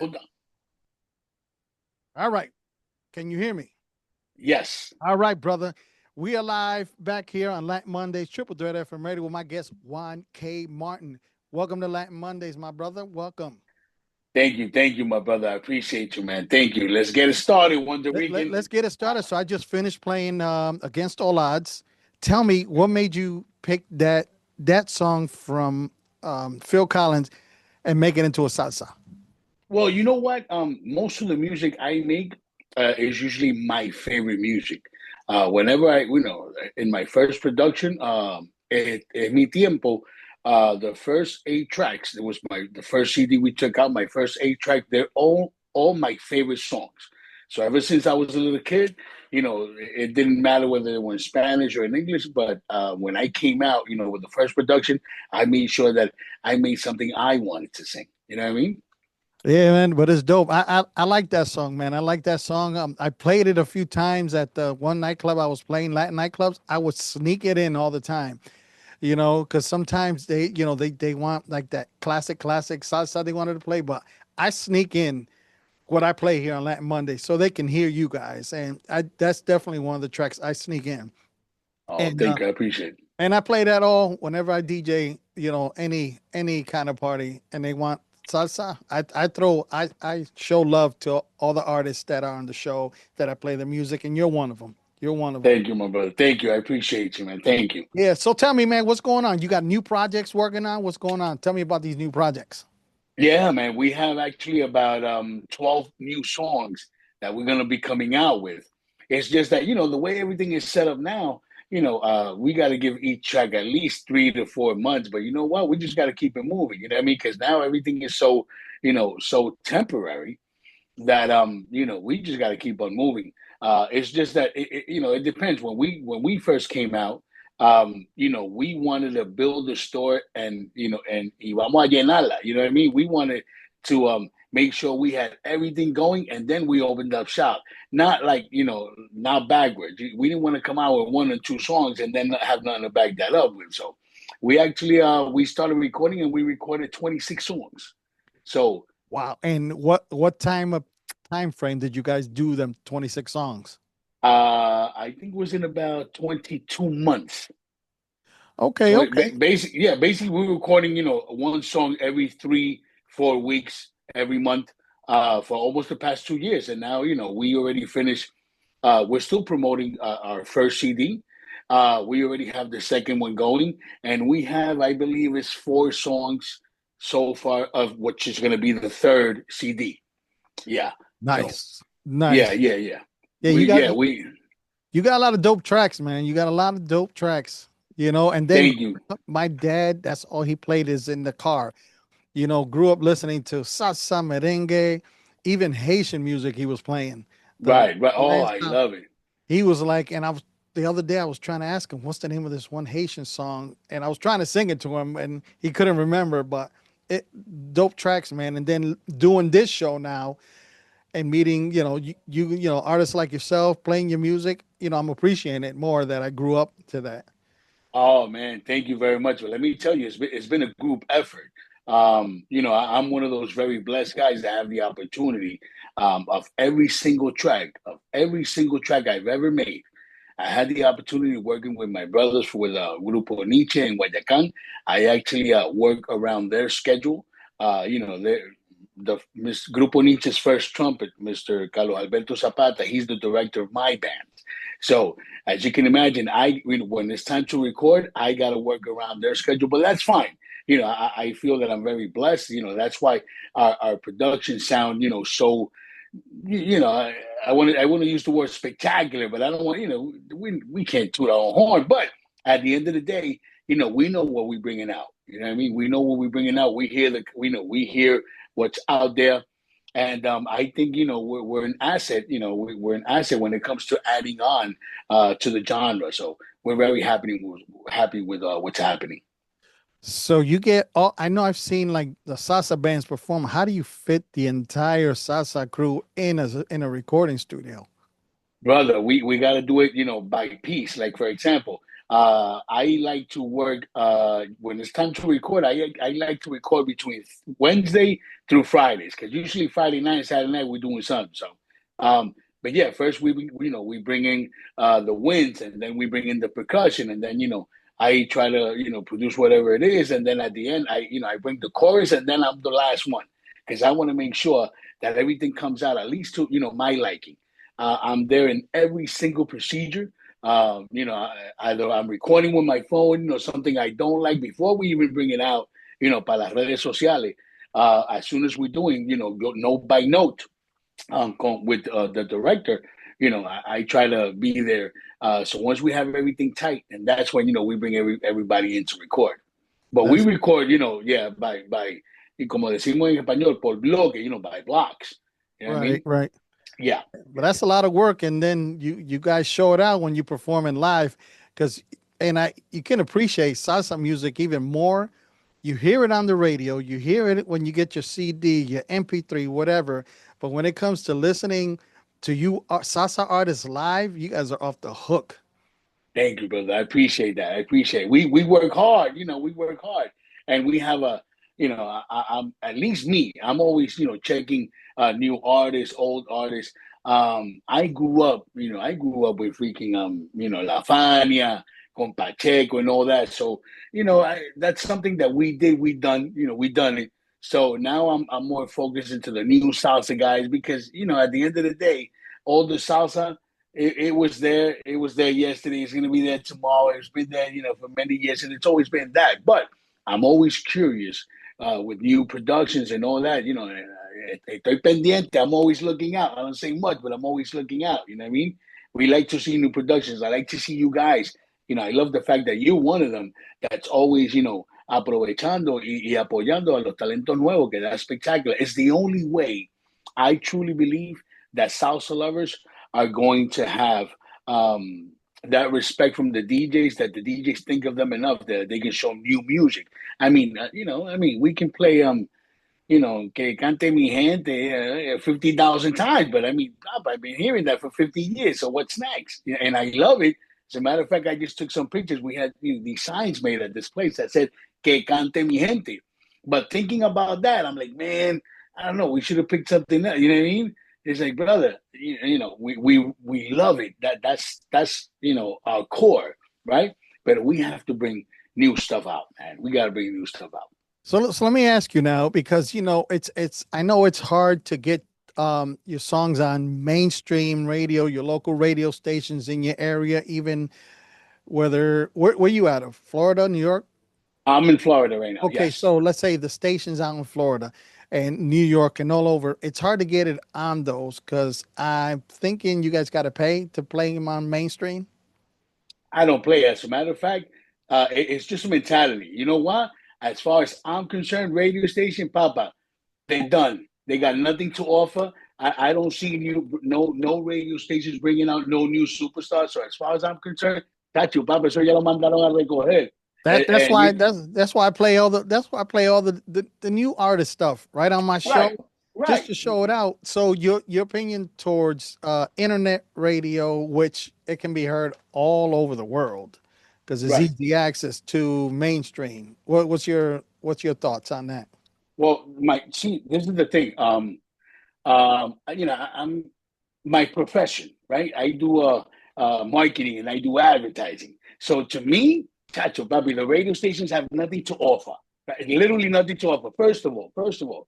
man. Hold on. All right. Can you hear me? Yes. All right, brother. We are live back here on Latin Mondays, Triple Threat FM Radio with my guest, Juan K. Martin. Welcome to Latin Mondays, my brother. Welcome. Thank you, my brother. I appreciate you, man. Thank you. Let's get it started, Wonder Weekend. Let's get it started. So I just finished playing Against All Odds. Tell me, what made you pick that song from Phil Collins and make it into a salsa? Well, you know what? Most of the music I make is usually my favorite music. Whenever in my first production, en mi tiempo, the first eight tracks, it was the first CD we took out, my first eight track, they're all my favorite songs. So ever since I was a little kid, it didn't matter whether they were in Spanish or in English, but when I came out, with the first production, I made sure that I made something I wanted to sing. You know what I mean? Yeah, man, but it's dope. I like that song, man. I like that song. I played it a few times at the one nightclub I was playing, Latin nightclubs. I would sneak it in all the time, because sometimes they want like that classic salsa they wanted to play, but I sneak in what I play here on Latin Monday so they can hear you guys, and that's definitely one of the tracks I sneak in, Oh, and thank you. I appreciate it. I play that all whenever I DJ, any kind of party, and they want salsa. I show love to all the artists that are on the show that I play the music, and you're one of them. You're one of them. Thank you, my brother. Thank you. I appreciate you, man. Thank you. Yeah. So tell me, man, what's going on? You got new projects working on? What's going on? Tell me about these new projects. Yeah, man. We have actually about 12 new songs that we're gonna be coming out with. It's just that, the way everything is set up now, we got to give each track at least 3 to 4 months. But you know what? We just got to keep it moving. You know what I mean? Because now everything is so temporary that we just got to keep on moving. It's just that it depends. When we first came out, we wanted to build a store and y vamos a llenarla. You know what I mean? We wanted to make sure we had everything going, and then we opened up shop. Not like not backwards. We didn't want to come out with one or two songs and then not have nothing to back that up with. So we actually we started recording, and we recorded 26 songs. So Wow. And what time frame did you guys do them 26 songs? I think it was in about 22 months. Okay, okay. Basically, yeah, basically we were recording, one song every 3, 4 weeks, every month, for almost the past 2 years. And now, we already finished. We're still promoting our first CD. We already have the second one going, and we have, I believe, it's 4 songs so far of which is going to be the third CD. Yeah. So Nice. Nice. yeah. Yeah, you got We you got a lot of dope tracks, man. You got a lot of dope tracks, and then thank you. my dad, that's all he played is in the car. Grew up listening to salsa, merengue, even Haitian music he was playing. The Right, right. Oh, last I time love it. he was like, and I was the other day I was trying to ask him what's the name of this one Haitian song, and I was trying to sing it to him, and he couldn't remember. But it dope tracks, man. And then doing this show now and meeting, artists like yourself playing your music, I'm appreciating it more that I grew up to that. Oh man, thank you very much. But let me tell you, it's been a group effort. I'm one of those very blessed guys that have the opportunity of every single track I've ever made. I had the opportunity of working with my brothers with Grupo Nietzsche in Guayacán. I actually work around their schedule. Grupo Nietzsche's first trumpet, Mr. Carlos Alberto Zapata, he's the director of my band. So as you can imagine, when it's time to record, I got to work around their schedule, but that's fine. I feel that I'm very blessed. That's why our production sound, so I want to use the word spectacular, but I don't want we can't toot our own horn. But at the end of the day, we know what we're bringing out. You know what I mean? We know what we're bringing out. We hear what's out there, and I think we're an asset. We're an asset when it comes to adding on to the genre. So we're very happy with what's happening. So you get all, I know I've seen like the salsa bands perform. How do you fit the entire salsa crew in a recording studio? Brother, we got to do it, by piece. Like for example, I like to work when it's time to record. I like to record between Wednesday through Fridays because usually Friday night and Saturday night we're doing something. So, but yeah, first we bring in the winds and then we bring in the percussion and then I try to produce whatever it is and then at the end I bring the chorus and then I'm the last one because I want to make sure that everything comes out at least to my liking. I'm there in every single procedure. Either I'm recording with my phone, something I don't like before we even bring it out, para las redes sociales. As soon as we're doing, go note by note, with the director, I try to be there. So once we have everything tight, and that's when we bring everybody in to record. But we That's record, yeah, by y como decimos en español, por bloque, by blocks. You know what I right, mean? right. Yeah. But that's a lot of work, and then you guys show it out when you perform in live, because and I you can appreciate salsa music even more. You hear it on the radio, you hear it when you get your CD, your MP3, whatever. But when it comes to listening to you salsa artists live, you guys are off the hook. Thank you, brother. I appreciate that. I appreciate it. We work hard. We work hard, and we have a. I'm at least me. I'm always checking new artists, old artists. I grew up. I grew up with freaking La Fania, con Pacheco, and all that. So that's something that we did. We done. We done it. So now I'm more focused into the new salsa guys because at the end of the day, all the salsa it was there. It was there yesterday. It's going to be there tomorrow. It's been there, for many years, and it's always been that. But I'm always curious with new productions and all that. Estoy pendiente. I'm always looking out. I don't say much, but I'm always looking out. You know what I mean? We like to see new productions. I like to see you guys. I love the fact that you're one of them that's always, aprovechando y apoyando a los talentos nuevos, que that's spectacular. It's the only way I truly believe that salsa lovers are going to have that respect from the DJs, that the DJs think of them enough that they can show new music. I mean, we can play que cante mi gente 50,000 times, but I mean, I've been hearing that for 50 years. So what's next? And I love it. As a matter of fact, I just took some pictures. We had these signs made at this place that said que cante mi gente. But thinking about that, I'm like, man, I don't know. We should have picked something else. You know what I mean? It's like, brother, we love it. That's our core, right? But we have to bring new stuff out, man. We got to bring new stuff out. So let me ask you now, because it's I know it's hard to get your songs on mainstream radio, your local radio stations in your area, even where you out of Florida, New York? I'm in Florida right now. Okay, Yes. so let's say the stations out in Florida and New York and all over. It's hard to get it on those because I'm thinking you guys got to pay to play them on mainstream. I don't play. As a matter of fact, it's just a mentality. You know what? As far as I'm concerned, radio station, Papa, they're done. They got nothing to offer. I don't see no radio stations bringing out no new superstars. So as far as I'm concerned, Tacho, Papa, eso ya lo mandaron a recoger. That's And why that's why I play all the new artist stuff right on my show, right, just right, to show it out. So your opinion towards internet radio, which it can be heard all over the world because it's right. easy access to mainstream. What's your thoughts on that? Well, see, this is the thing. I'm my profession, right? I do marketing and I do advertising. So to me, Chacho, Papi, the radio stations have nothing to offer. Right? Literally nothing to offer. First of all,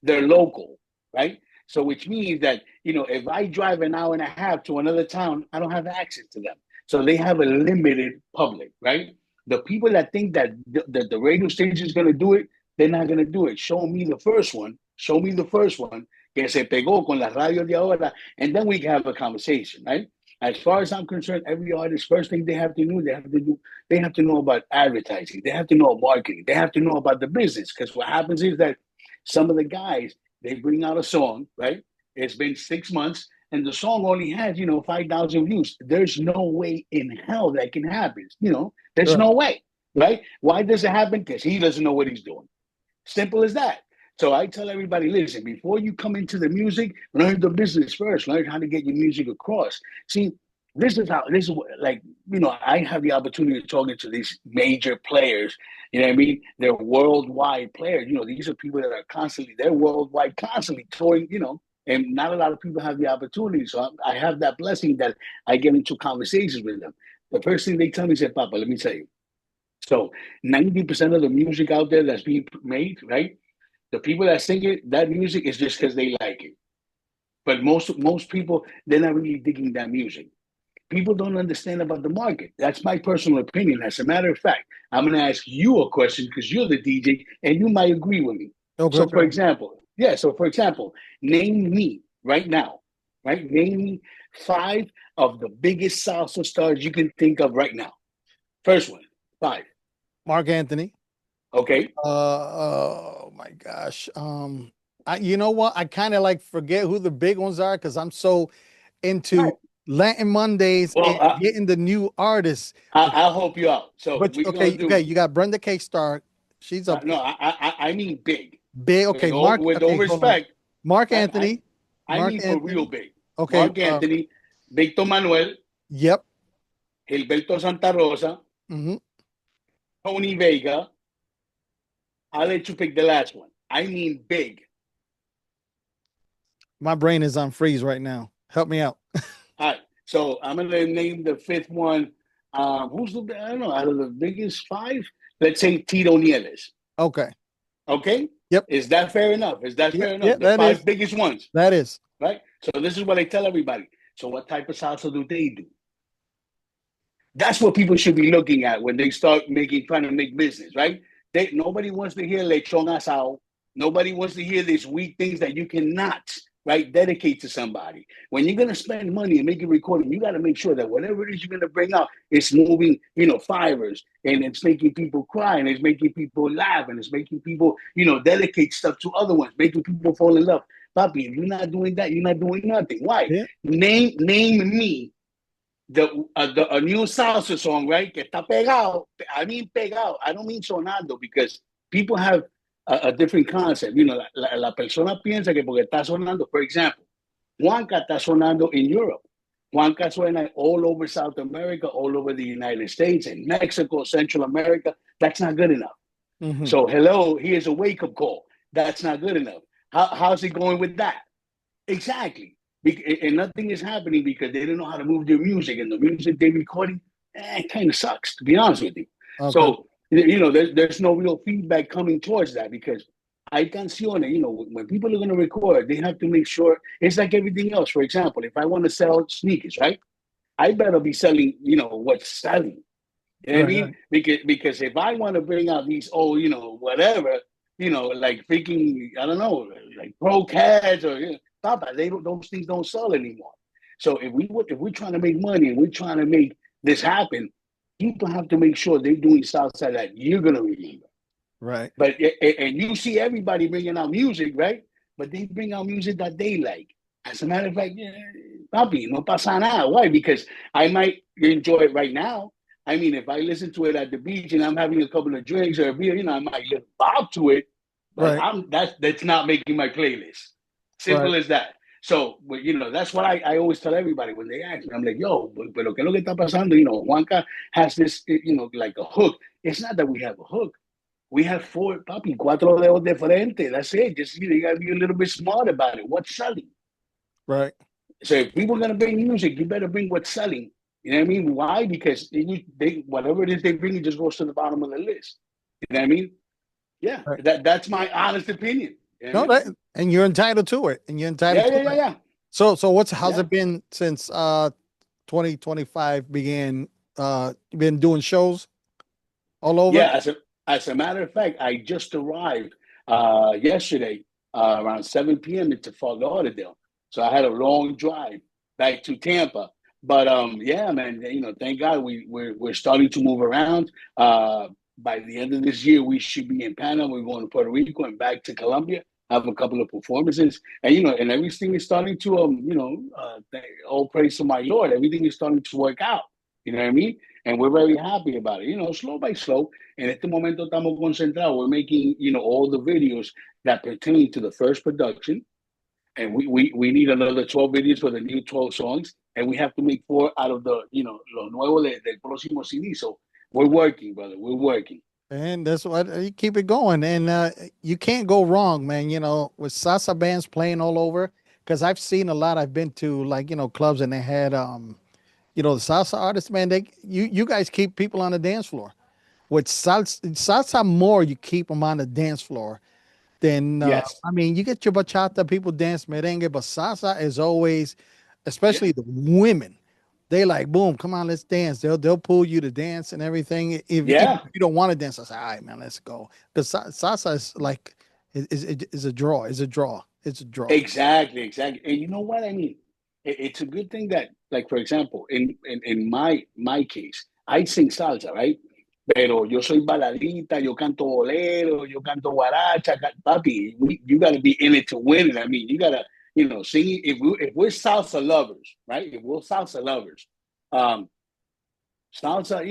they're local, right? So which means that if I drive an hour and a half to another town, I don't have access to them. So they have a limited public, right? The people that think that the radio station is going to do it, they're not going to do it. Show me the first one. Show me the first one que se pegó con las radios de ahora, and then we can have a conversation, right? As far as I'm concerned, every artist, first thing they have to know about advertising. They have to know marketing. They have to know about the business. Because what happens is that some of the guys, they bring out a song, right? It's been 6 months, and the song only has, 5,000 views. There's no way in hell that can happen. There's Sure. no way, right? Why does it happen? Because he doesn't know what he's doing. Simple as that. So I tell everybody, listen, before you come into the music, learn the business first. Learn how to get your music across. See, this is how this is what, like I have the opportunity of talking to these major players. You know what I mean? They're worldwide players. These are people that are constantly they're worldwide, constantly touring. And not a lot of people have the opportunity. So I have that blessing that I get into conversations with them. The first thing they tell me is, "Papa, let me tell you." So 90% of the music out there that's being made, right? The people that sing it, that music is just because they like it. But most people, they're not really digging that music. People don't understand about the market. That's my personal opinion. As a matter of fact, I'm going to ask you a question because you're the DJ and you might agree with me. Okay, So, for okay. example, name me right now, right? Name me 5 of the biggest salsa stars you can think of right now. First one, 5. Mark Anthony. Okay. Oh my gosh. You know what? I kind of like forget who the big ones are because I'm so into Right. Latin Mondays and Well, getting the new artists. I'll help you out. So But we're gonna okay, okay, do. you got Brenda K. Stark. She's up No, there. I mean big. Big. Okay, Mark. With all Okay, hold on. respect, Mark right? Anthony. I Mark mean for real Anthony. big. Okay. Mark Anthony, Victor Manuel, Yep. Gilberto Santa Rosa, Hmm. Tony Vega. I'll let you pick the last one. I mean big. My brain is on freeze right now. Help me out. All right. So I'm gonna name the 5th one. Who's the I don't know out of the biggest 5? Let's say Tito Nieves. Okay. Okay. Yep. Is that fair enough? Is that Yep. fair Yeah, enough? The that 5 is. biggest ones, That is. right? So this is what I tell everybody. So what type of salsa do they do? That's what people should be looking at when they start trying to make business, right? Nobody wants to hear lechon asado. Nobody wants to hear these weak things that you cannot, right, dedicate to somebody. When you're gonna spend money and make a recording, you got to make sure that whatever it is you're gonna bring out, it's moving, fibers, and it's making people cry, and it's making people laugh, and it's making people, dedicate stuff to other ones, making people fall in love. Papi, if you're not doing that, you're not doing nothing. Why? Yeah. Name me a new salsa song, right? Que está pegado. I mean pegado. I don't mean sonando because people have a different concept. La persona piensa que porque está sonando, for example, Juanca está sonando in Europe. Juanca suena all over South America, all over the United States, and Mexico, Central America. That's not good enough. Hmm. So, hello, here's a wake-up call. That's not good enough. How's it going with that? Exactly. And nothing is happening because they don't know how to move their music, and the music they're recording, it kind of sucks, to be honest with you. Okay. So, there's no real feedback coming towards that because hay canciones, when people are going to record, they have to make sure it's like everything else. For example, if I want to sell sneakers, right? I better be selling, what's selling. You know what I Right. mean? Right. Because if I want to bring out these old, whatever, like freaking, I don't know, like pro cads or Papa, those things don't sell anymore. So if we're trying to make money and we're trying to make this happen, people have to make sure they're doing salsa that you're gonna remember. Right. But and you see everybody bringing out music, right? But they bring out music that they like. As a matter of fact, papi, no pasa nada. Why? Because I might enjoy it right now. I mean, if I listen to it at the beach and I'm having a couple of drinks or a beer, I might bob to it. But Right. that's not making my playlist. Right. Simple as that. So, that's what I always tell everybody when they ask me. I'm like, yo, pero ¿qué es lo que está pasando? Juanca has this, like a hook. It's not that we have a hook. We have 4, papi, 4 dedos de frente. That's it. Just, you got to be a little bit smart about it. What's selling? Right. So if people are going to bring music, you better bring what's selling. You know what I mean? Why? Because whatever it is they bring, it just goes to the bottom of the list. You know what I mean? Yeah, Right. that's my honest opinion. You know No, what I mean? and you're entitled to it, and you're entitled Yeah, to yeah, yeah, it. yeah. So how's Yeah. it been since 2025 began? You been doing shows all over? Yeah, as a matter of fact, I just arrived yesterday around 7 p.m. into Fort Lauderdale. So I had a long drive back to Tampa. But yeah, man, thank God we're starting to move around. By the end of this year, we should be in Panama. We're going to Puerto Rico and back to Colombia. Have a couple of performances, and and everything is starting to all praise to my Lord. Everything is starting to work out. You know what I mean? And we're very happy about it. Slow by slow. En este momento estamos concentrados. We're making, all the videos that pertain to the first production. And we need another 12 videos for the new 12 songs. and we have to make four out of the, lo nuevo del próximo CD. So we're working, brother. We're working. And that's what you keep it going, and you can't go wrong, man. With salsa bands playing all over, because I've seen a lot. I've been to like clubs, and they had the salsa artists, man. You guys keep people on the dance floor. With salsa more, you keep them on the dance floor. Then Yes. I mean, you get your bachata, people dance merengue, but salsa is always, Yeah. especially the women. They like, boom, come on, let's dance. They'll pull you to dance and everything. If even Yeah. if you don't want to dance, I say, all right, man, let's go. Because salsa is like is a draw. It's a draw. It's a draw. Exactly, exactly. And you know what I mean? It's a good thing that, like, for example, in my case, I sing salsa, right? Pero yo soy baladita, yo canto bolero, yo canto guaracha, papi. You got to be in it to win it. I mean, you got to, sing. If we're salsa lovers, right? If we're salsa lovers, um, salsa,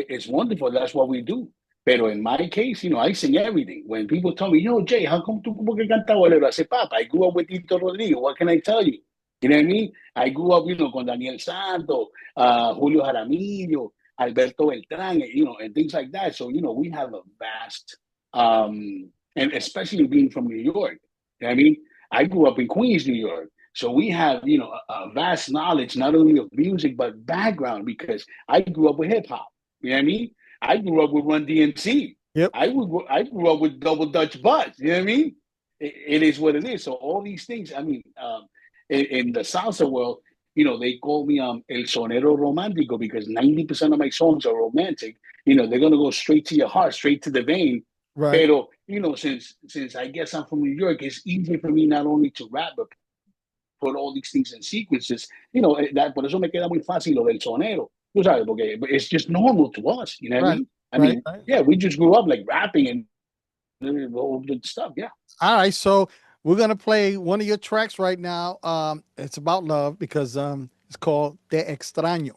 it's wonderful. That's what we do. Pero in my case, I sing everything. When people tell me, Jay, how come tú como que canta bolero? I say, Papa, I grew up with Tito Rodrigo. What can I tell you? You know what I mean? I grew up, con Daniel Santo, Julio Jaramillo, Alberto Beltrán, and things like that. So, we have a vast, and especially being from New York. You know what I mean? I grew up in Queens, New York. So we have, a vast knowledge, not only of music, but background, because I grew up with hip hop. You know what I mean? I grew up with Run DMC. Yep. I grew up with Double Dutch Buzz. You know what I mean? It is what it is. So all these things, I mean, in the salsa world, they call me El Sonero Romantico because 90% of my songs are romantic. They're gonna go straight to your heart, straight to the vein. Right. Pero, since I guess I'm from New York, it's easy for me not only to rap, but put all these things in sequences. Por eso me queda muy fácil lo del sonero. Tú sabes, porque it's just normal to us. You know what I Right. mean? I Right. mean, Right. yeah, we just grew up like rapping and all the stuff. Yeah. All right. So we're gonna play one of your tracks right now. It's about love because it's called Te Extraño.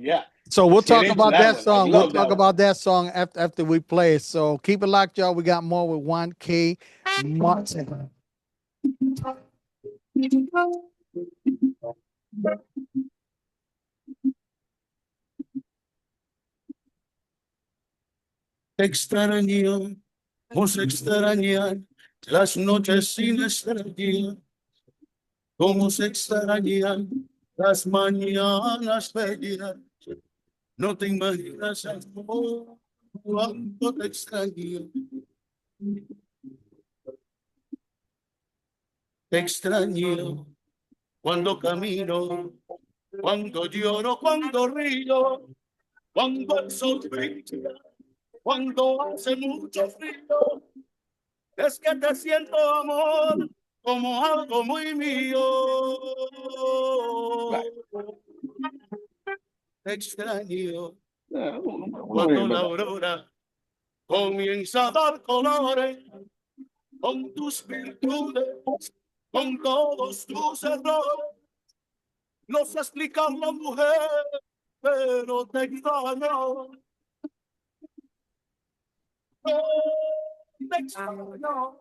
Yeah. So we'll Let's get talk into about that that one. I song. We'll love talk that one. about that song after we play it. So keep it locked, y'all. We got more with Juan K. Martin. Extraño, vos extrañar las noches sin estrella, como se extrañan las mañanas bellas. No te imaginas, amor, cuánto te extraño. Te extraño cuando camino, cuando lloro, cuando río, cuando el sol brilla, cuando hace mucho frío. Es que te siento, amor, como algo muy mío. Right. Te extraño Worry cuando la about that. aurora comienza a dar colores con tus virtudes, con todos tus errores. No sé explicarlo, mujer, pero te extraño. Te extraño.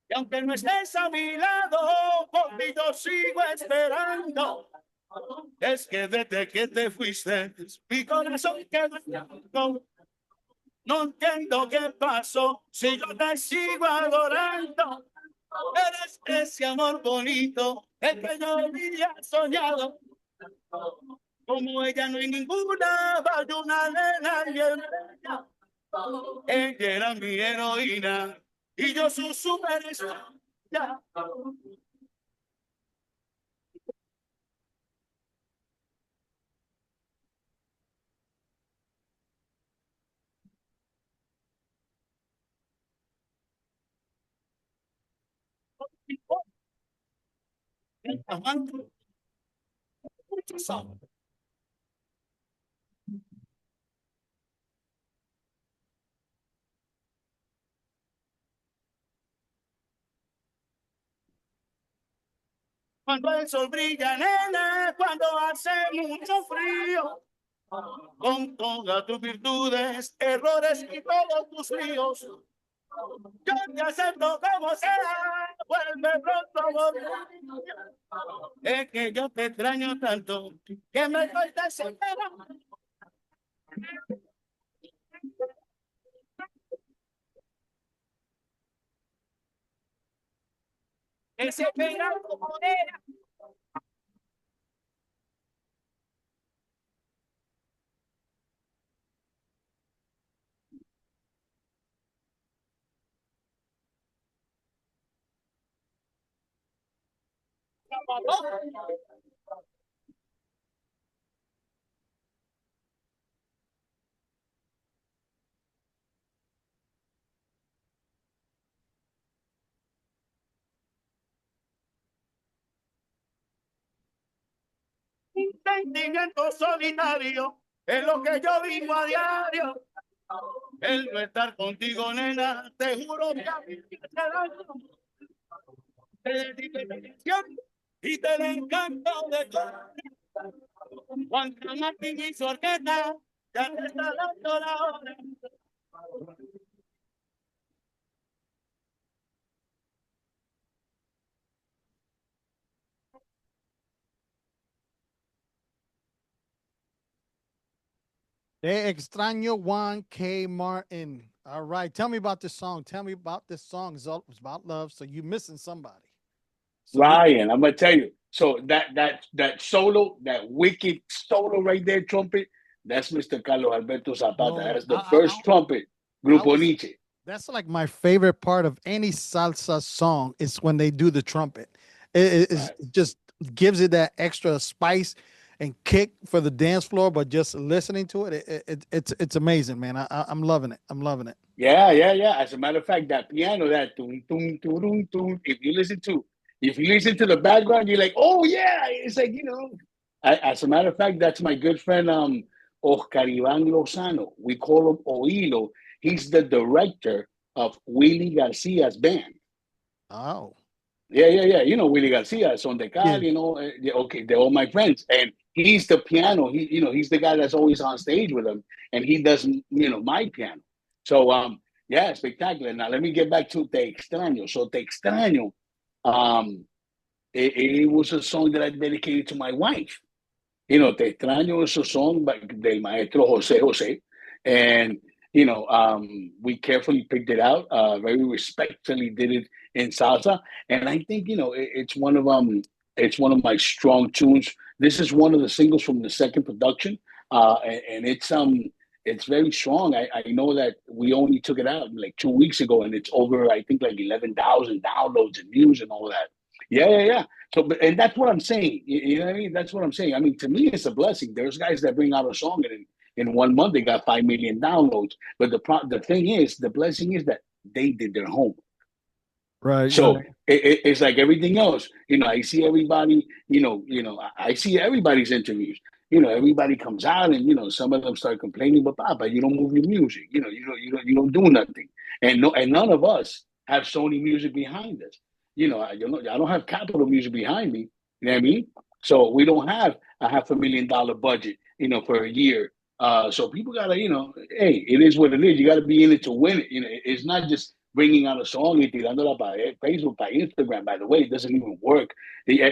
Y aunque no estés a mi lado, por ti yo sigo esperando. Es que desde que te fuiste, mi corazón quedó en blanco. No entiendo qué pasó, si yo te sigo adorando. Eres ese amor bonito, el que yo había soñado. Como ella no hay ninguna, vaya una nena bien bella. Ella era mi heroína y yo su superestrella. Amando muchos años. Cuando el sol brilla, nena, cuando hace mucho frío, con todas tus virtudes, errores y todos tus ríos. Yo te acepto como sea, vuelve pronto, volver. Es que yo te extraño tanto que me estoy desesperando. Desesperado como era. Un sentimiento solitario es lo que yo vivo a diario. El no estar contigo, nena, te juro que a mí me hace daño. Te dediqué la canción y te la encanto de todo. Juankantante y su orquesta ya te está dando la hora. Te extraño, Juan K. Martin. All right. Tell me about this song. Tell me about this song. It's about love. So you missing somebody. So we Ryan, I'm gonna tell you. So that solo, that wicked solo right there, trumpet, that's Mr. Carlos Alberto Zapata. no, That's the first trumpet, I Grupo was Nietzsche. that's like my favorite part of any salsa song is when they do the trumpet. Right. It just gives it that extra spice and kick for the dance floor. But just listening to it, it's amazing, man. I'm loving it. I'm loving it. Yeah, yeah, yeah. As a matter of fact, that piano, that tum tum tum tum, if you listen to the background, you're like, oh yeah, it's like As a matter of fact, that's my good friend Oscar Ivan Lozano. We call him Oilo. He's the director of Willie Garcia's band. Oh, Yeah, yeah, yeah. You know Willie Garcia, Son de yeah. Cal. Yeah, okay, they're all my friends, and he's the piano. He's the guy that's always on stage with them, and he does my piano. So yeah, spectacular. Now let me get back to Te Extraño. So Te Extraño, um, it was a song that I dedicated to my wife. Te extraño es a song del maestro José José, and we carefully picked it out, very respectfully did it in salsa, and I think it's one of my strong tunes. This is one of the singles from the second production, and it's very strong. I know that we only took it out like 2 weeks ago, and it's over I think like 11,000 downloads and views and all that. Yeah, yeah, yeah. So, and that's what I'm saying. You know what I mean? That's what I'm saying. I mean, to me, it's a blessing. There's guys that bring out a song and in 1 month they got 5 million downloads. But the thing is, the blessing is that they did their homework. Right, So right. it's like everything else. I see everybody. I see everybody's interviews. Everybody comes out and some of them start complaining, but Papa, you don't move your music. You don't do nothing. And none of us have Sony music behind us. I don't have Capital Music behind me. You know what I mean? So we don't have a $500,000 budget. For a year. So people gotta, hey, it is what it is. You gotta be in it to win it. It's not just bringing out a song y tirándola para Facebook, para Instagram. By the way, it doesn't even work.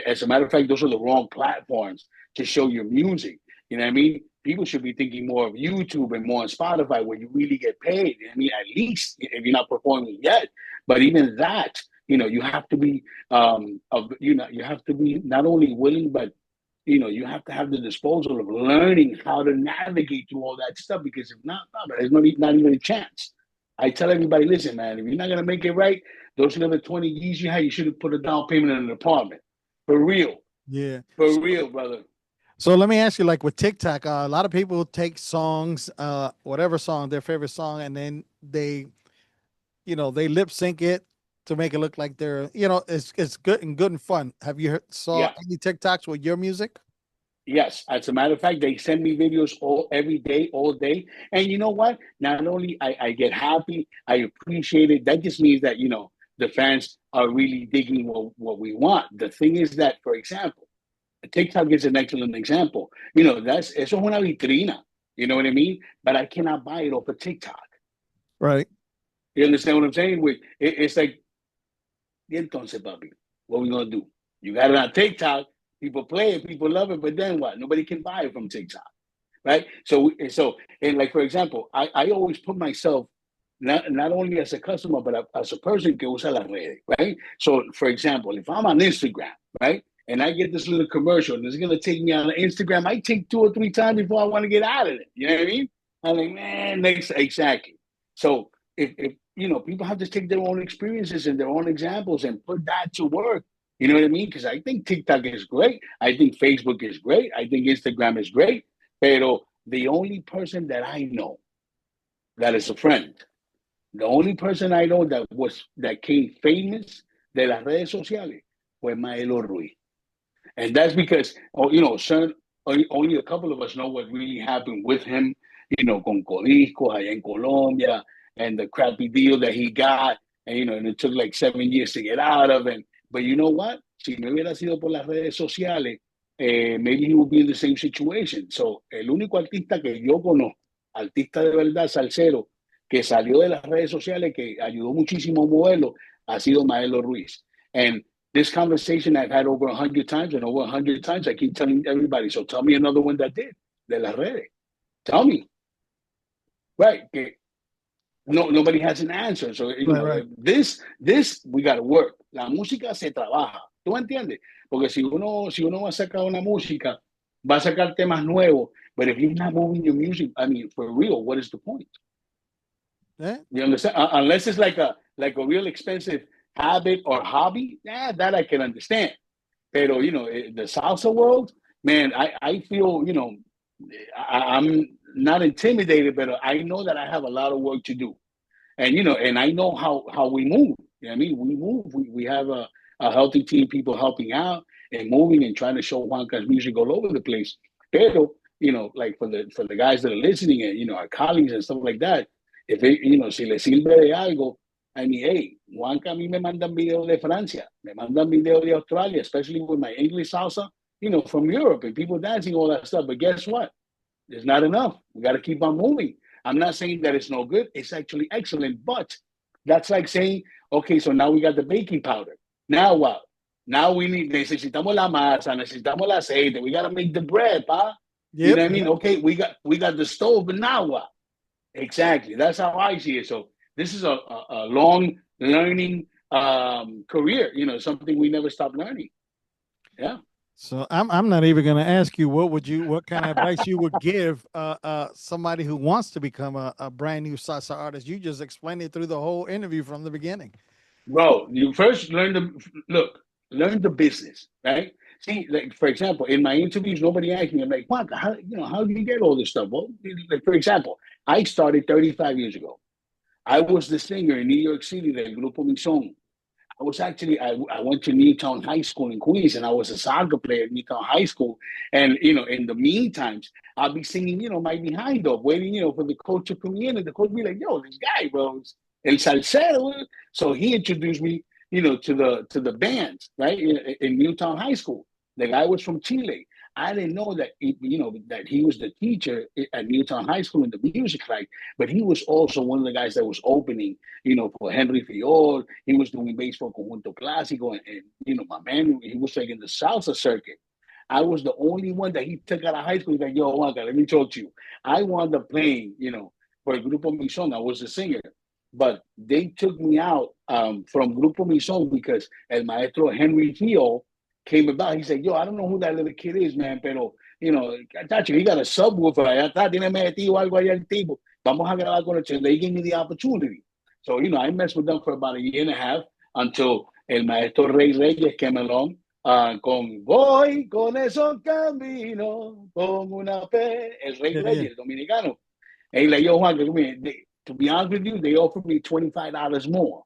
As a matter of fact, those are the wrong platforms to show your music. You know what I mean? People should be thinking more of YouTube and more on Spotify where you really get paid. I mean, at least if you're not performing yet. But even that, you have to be, you have to be not only willing, but you have to have the disposal of learning how to navigate through all that stuff because if not, there's not even a chance. I tell everybody, listen, man, if you're not gonna make it right, those another 20 years you had, you should have put a down payment in an apartment. For real. Yeah. For real, brother. So let me ask you, like with TikTok, a lot of people take songs, whatever song, their favorite song, and then they lip sync it to make it look like they're, it's good and fun. Have you saw Yeah. any TikToks with your music? Yes, as a matter of fact, they send me videos every day, all day. And you know what? Not only I get happy, I appreciate it. That just means that, the fans are really digging what we want. The thing is that, for example, TikTok is an excellent example. Eso es una vitrina. You know what I mean? But I cannot buy it off of TikTok. Right. You understand what I'm saying? It's like, y entonces, papi, what we gonna do? You got it on TikTok, people play it, people love it, but then what? Nobody can buy it from TikTok, right? And like, for example, I always put myself not only as a customer, but as a person que usa las redes, right? So, for example, if I'm on Instagram, right, and I get this little commercial and it's going to take me on Instagram, I take 2 or 3 times before I want to get out of it. You know what I mean? I'm like, man, exactly. So if people have to take their own experiences and their own examples and put that to work. You know what I mean? Because I think TikTok is great. I think Facebook is great. I think Instagram is great. Pero the only person that I know that is a friend, the only person I know that came famous de las redes sociales fue Maelo Ruiz. And that's because, only a couple of us know what really happened with him, con Codisco allá en Colombia, and the crappy deal that he got, and it took like 7 years to get out of it. But you know what? Si no hubiera sido por las redes sociales, maybe he would be in the same situation. So, el único artista que yo conozco, artista de verdad, salsero, que salió de las redes sociales, que ayudó muchísimo a moverlo, ha sido Maelo Ruiz. And this conversation I've had over 100 times, and over 100 times I keep telling everybody, so tell me another one that did, de las redes. Tell me. Right. No, nobody has an answer. So, Right. this we got to work. La música se trabaja. ¿Tú entiendes? Porque si uno va a sacar una música, va a sacar temas nuevos, but if you're not moving your music, I mean, for real, what is the point? Yeah. You understand? Unless it's like a real expensive habit or hobby, that I can understand. Pero, the salsa world, man, I feel, I'm not intimidated, but I know that I have a lot of work to do. And, and I know how we move. You know what I mean? We move. We have a healthy team, people helping out and moving and trying to show Juanca's music all over the place. Pero, like for the guys that are listening and, our colleagues and stuff like that, if it, si le sirve de algo, I mean, hey, Juanca a mí me mandan videos de Francia, me mandan videos de Australia, especially with my English salsa, from Europe and people dancing, all that stuff. But guess what? It's not enough. We got to keep on moving. I'm not saying that it's no good. It's actually excellent. But that's like saying, okay, so now we got the baking powder. Now what? Now necesitamos la masa, necesitamos el aceite. We got to make the bread, pa. Yep. You know what I mean? Okay, we got the stove, but now what? Exactly. That's how I see it. So this is a long learning career, something we never stop learning. Yeah. So I'm not even going to ask you what kind of advice you would give somebody who wants to become a brand new salsa artist. You just explained it through the whole interview from the beginning. Bro, you first learn the business, right? See, like for example, in my interviews, nobody asked me, I'm like, what? How do you get all this stuff? Well, like, for example, I started 35 years ago. I was the singer in New York City del Grupo Mison. I went to Newtown High School in Queens, and I was a soccer player at Newtown High School. And, in the meantime, I'll be singing, my behind up, waiting, for the coach to come in, and the coach be like, yo, this guy, bro, El Salsero. So he introduced me, to the bands, right, in Newtown High School. The guy was from Chile. I didn't know that, that he was the teacher at Newtown High School in the music class, but he was also one of the guys that was opening, for Henry Fiol. He was doing bass for Conjunto Clásico, and my man, he was like in the salsa circuit. I was the only one that he took out of high school. He's like, yo, Juanca, let me talk to you. I wound up playing, for Grupo Mison. I was a singer. But they took me out from Grupo Mison because El Maestro Henry Fiol came about. He said, yo, I don't know who that little kid is, man, pero, Tacho, he got a subwoofer allá atrás, tiene metido algo allá el tipo. Vamos a grabar con el. They gave me the opportunity. So, I messed with them for about a year and a half until El Maestro Rey Reyes came along con Voy con esos caminos, con una fe, el Rey Reyes, dominicano. And he's like, yo, Juan, to be honest with you, they offered me $25 more.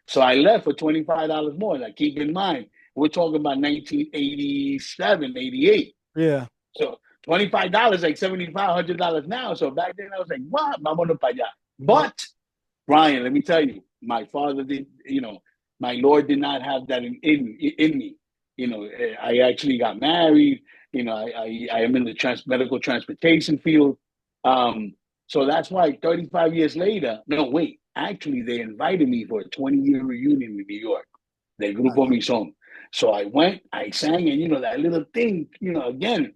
So I left for $25 more. Like, keep in mind, we're talking about 1987, 88. Yeah. So $25, like $7,500 now. So back then I was like, what? Vámonos para allá. But, Brian, let me tell you, my father did, my Lord did not have that in me. I actually got married. I am in the medical transportation field. So that's why 35 years later, no, wait, actually, they invited me for a 20-year reunion in New York, del Grupo Mison. So I went, I sang, and, that little thing, again,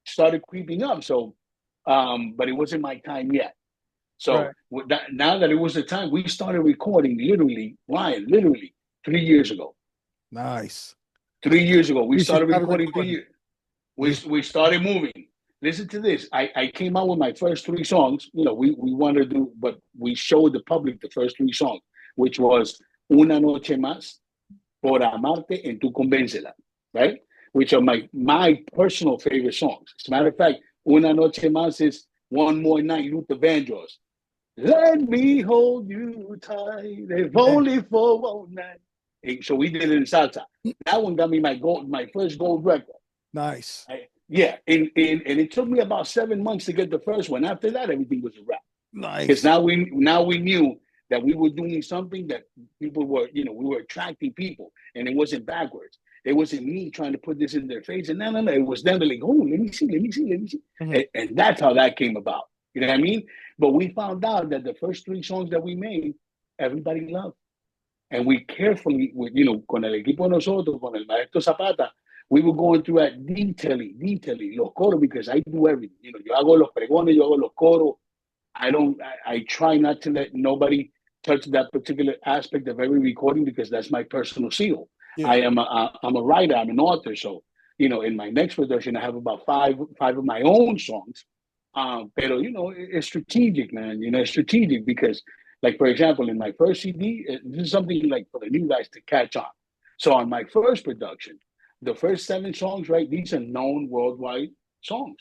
started creeping up. So, but it wasn't my time yet. So Right. now that it was the time, we started recording literally, Ryan, literally 3 years ago. Nice. 3 years ago, we You should started start recording recording. we started moving. Listen to this. I came out with my first three songs. We wanted to do, but we showed the public the first three songs, which was Una Noche Más, Por Amarte, and Tu Convéncela, right? Which are my personal favorite songs. As a matter of fact, Una Noche Más is One More Night, Luther Vandross. Let me hold you tight, if only for one night. So we did it in salsa. That one got me my first gold record. Nice. Yeah, and it took me about 7 months to get the first one. After that, everything was a wrap. Nice. Because now we knew that we were doing something that people were, we were attracting people, and it wasn't backwards. It wasn't me trying to put this in their face, and no, it was them like, oh, let me see. Mm-hmm. And that's how that came about. You know what I mean? But we found out that the first three songs that we made, everybody loved. And we carefully, con el equipo de nosotros, con el maestro Zapata, we were going through that detailing los coros, because I do everything. Yo hago los pregones, yo hago los coros. I try not to let nobody touch that particular aspect of every recording, because that's my personal seal. Yeah. I'm a writer, I'm an author. So, in my next production, I have about five of my own songs. Pero, it's strategic, man. It's strategic because, like, for example, in my first CD, this is something like for the new guys to catch on. So on my first production, the first 7 songs, right, these are known worldwide songs,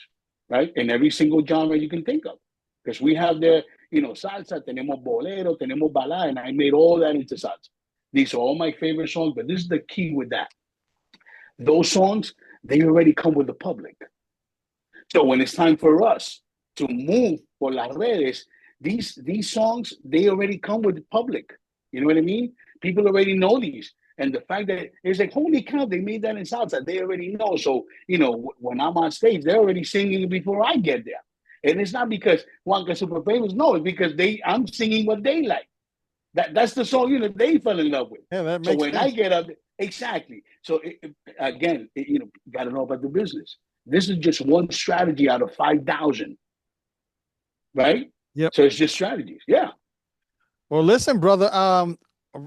right? In every single genre you can think of. Because we have salsa, tenemos bolero, tenemos balada, and I made all that into salsa. These are all my favorite songs, but this is the key with that. Those songs, they already come with the public. So when it's time for us to move por las redes, these songs, they already come with the public. You know what I mean? People already know these. And the fact that it's like, holy cow, they made that in salsa. They already know. So, when I'm on stage, they're already singing before I get there. And it's not because Juan's super famous. No, it's because I'm singing what they like. That's the song, they fell in love with. Yeah, that makes so when sense. I get up, exactly. So again, got to know about the business. This is just one strategy out of 5,000, right? Yep. So it's just strategies. Yeah. Well, listen, brother.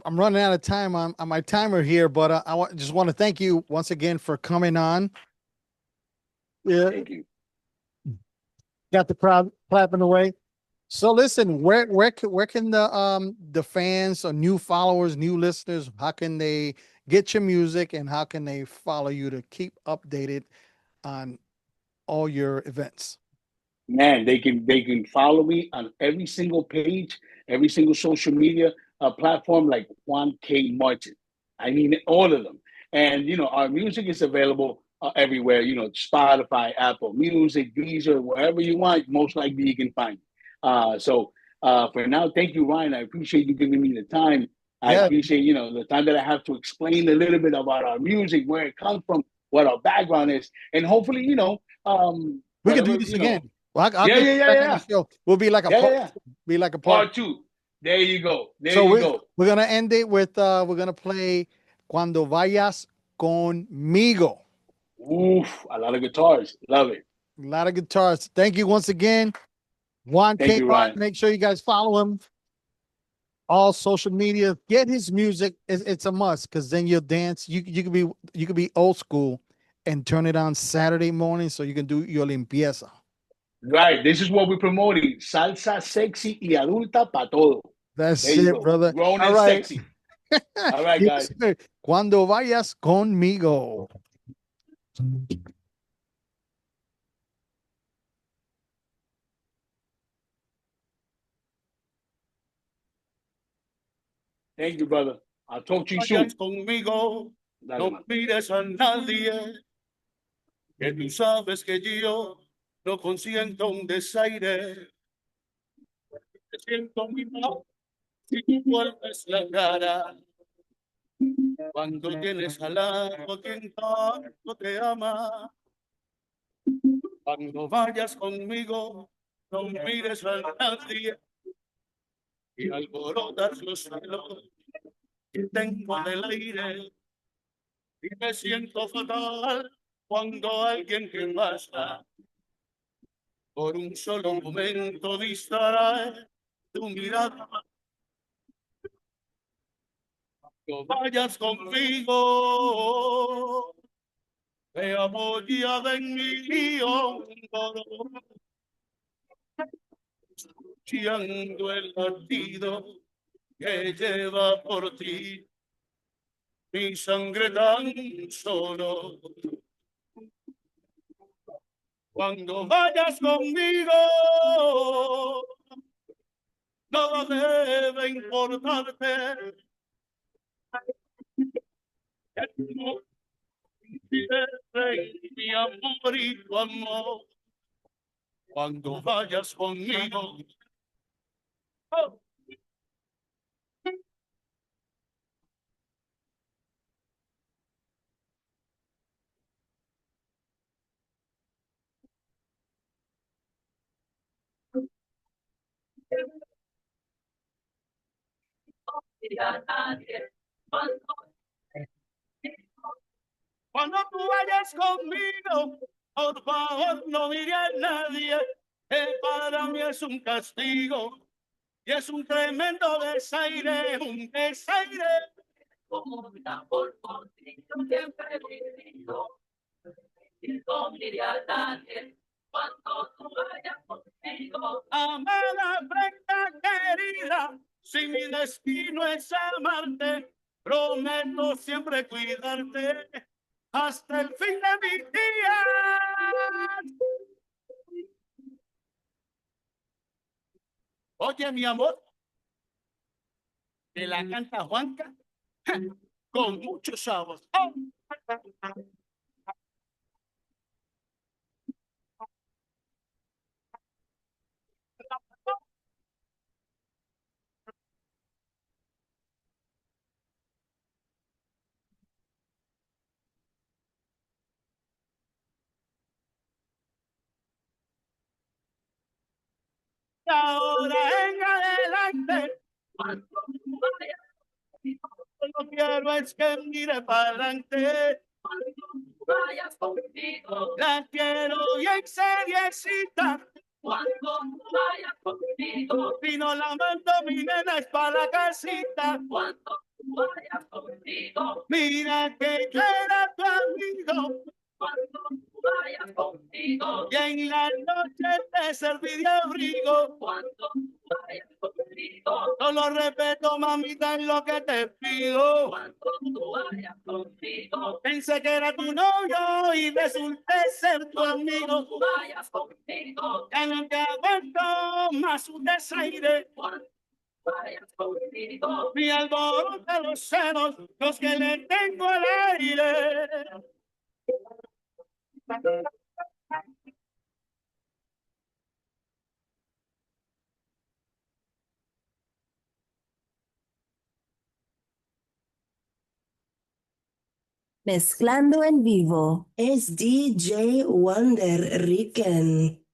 I'm running out of time on my timer here, but just want to thank you once again for coming on. Yeah. Thank you. Got the crowd clapping away. So listen, where can the fans or new followers, new listeners, how can they get your music, and how can they follow you to keep updated on all your events? Man, they can follow me on every single page, every single social media platform, like Juan K. Martin. I mean, all of them. And our music is available everywhere. Spotify, Apple Music, Deezer, wherever you want. Most likely you can find it. So for now, thank you, Ryan. I appreciate you giving me the time. I appreciate the time that I have to explain a little bit about our music, where it comes from, what our background is, and hopefully, we can do this again. Well, I'll get you back on the show. We'll be like a be like a part 2. There you go. We're gonna end it with we're gonna play Cuando Vayas Conmigo. Oof, a lot of guitars. Love it. A lot of guitars. Thank you once again, Juan K. Martin. Make sure you guys follow him. All social media. Get his music. It's a must, because then you'll dance. You could be old school and turn it on Saturday morning so you can do your limpieza. Right. This is what we're promoting. Salsa sexy y adulta pa todo. That's it, brother. Grown and sexy. All right, guys. Cuando vayas conmigo. Thank you, brother. I'll talk to you soon. Conmigo, no mires a nadie, que tú sabes que yo no consiento un desaire. Te siento mi mano si tú vuelves la cara. Cuando tienes al lado quien tanto te ama. Cuando vayas conmigo, no mires a nadie y alborotas los celos que tengo del aire y me siento fatal cuando alguien que pasa por un solo momento distrae tu mirada. No vayas conmigo, me apoyada en mi hombro, escuchando el latido que lleva por ti mi sangre tan solo. Cuando vayas conmigo, nada debe importarte. No pierdes mi amor y tu amor. Cuando vayas conmigo, oh, cuando tú vayas conmigo, por favor no mires a nadie, que para mí es un castigo y es un tremendo desaire, un desaire. Como una por ti, yo siempre he vivido, y no mire a nadie, cuando tú vayas conmigo. Amada, prenda querida, si mi destino es amarte, prometo siempre cuidarte hasta el fin de mis días. Oye, mi amor, que la canta Juanca con muchos sabores. ¡Oh! Ahora en adelante, cuando tú vayas, lo que quiero es que mire para adelante. Cuando tú vayas conmigo, la quiero bien seriecita. Cuando tú vayas conmigo, y no la mando, mi nena, es para la casita. Cuando tú vayas conmigo, mira que yo era tu amigo. Cuando tú vayas conmigo, y en la noche te serviré abrigo. Cuando tú vayas conmigo, solo respeto, mamita, en lo que te pido. Cuando tú vayas conmigo, pensé que era tu novio y resulté ser tu amigo. Cuando tú vayas conmigo, ya no te aguanto más un desaire. Cuando tú vayas conmigo, mi alborota los celos, los que le tengo al aire. Mezclando en vivo es DJ Wonder Ricken.